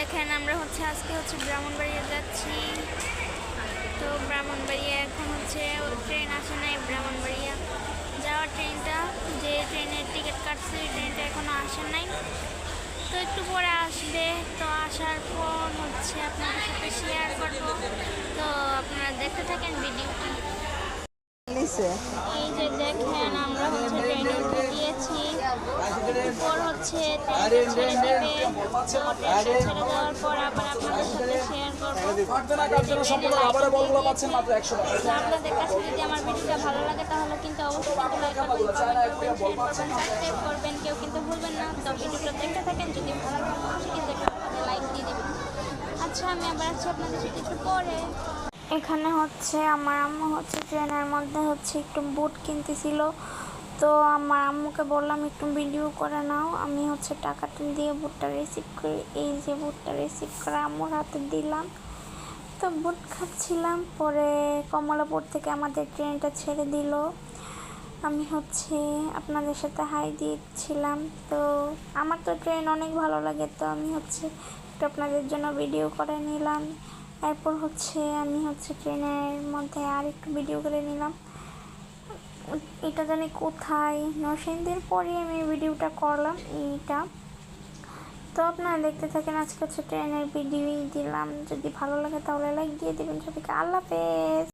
দেখেন আমরা আজকে ব্রাহ্মণবাড়িয়া যাচ্ছি। তো ব্রাহ্মণবাড়িয়া এখন ট্রেন আসে নাই। ব্রাহ্মণবাড়িয়া যাওয়ার ট্রেনটা, যে ট্রেনের টিকিট কাটছে ওই ট্রেনটা এখনও আসে নাই। তো একটু পরে আসবে। তো আসার পর আপনাদের সাথে শেয়ার করব। তো আপনারা দেখতে থাকেন ভিডিওটি। এই যে দেখেন আমরা ট্রেনে উঠে দিয়েছি। উপর ট্রেনটা ছেড়ে দেবে। তো ট্রেনটা ছেড়ে দেওয়ার পর আবার আপনাদের সাথে শেয়ার করবো। আপনাদের কাছে যদি আমার ভিডিওটা ভালো লাগে তাহলে কিন্তু অবশ্যই লাইক করবেন, কমেন্ট করবেন, শেয়ার করবেন, সাবস্ক্রাইব করবেন, কেউ কিন্তু ভুলবেন না। তো ভিডিওটা দেখতে থাকেন, যদি ভালো লাগে অবশ্যই কিন্তু লাইক দিয়ে দেবেন। আচ্ছা, আমি আবার আসছি আপনাদের সাথে একটু পরে। এখানে আমার আম্মু ট্রেনের মধ্যে একটু বুট কিনতেছিল। তো আমার আম্মুকে বললাম একটু ভিডিও করে নাও। আমি টাকাটা দিয়ে বুটটা রিসিভ করি। এই যে বুটটা রিসিভ করে আম্মুর হাতে দিলাম। তো বুট খাচ্ছিলাম। পরে কমলাপুর থেকে আমাদের ট্রেনটা ছেড়ে দিল। আমি আপনাদের সাথে হাই দিচ্ছিলাম। তো আমার তো ট্রেন অনেক ভালো লাগে। তো আমি একটু আপনাদের জন্য ভিডিও করে নিলাম। এরপর আমি ট্রেনের মধ্যে আর একটু ভিডিও করে নিলাম। এটা জানি কোথায়, নরসিংদীর পরে আমি ভিডিওটা করলাম এইটা। তো আপনারা দেখতে থাকেন। আজকে ট্রেনের ভিডিওই দিলাম। যদি ভালো লাগে তাহলে লাইক দিয়ে দেবেন। সবাইকে আল্লাহ হাফেজ।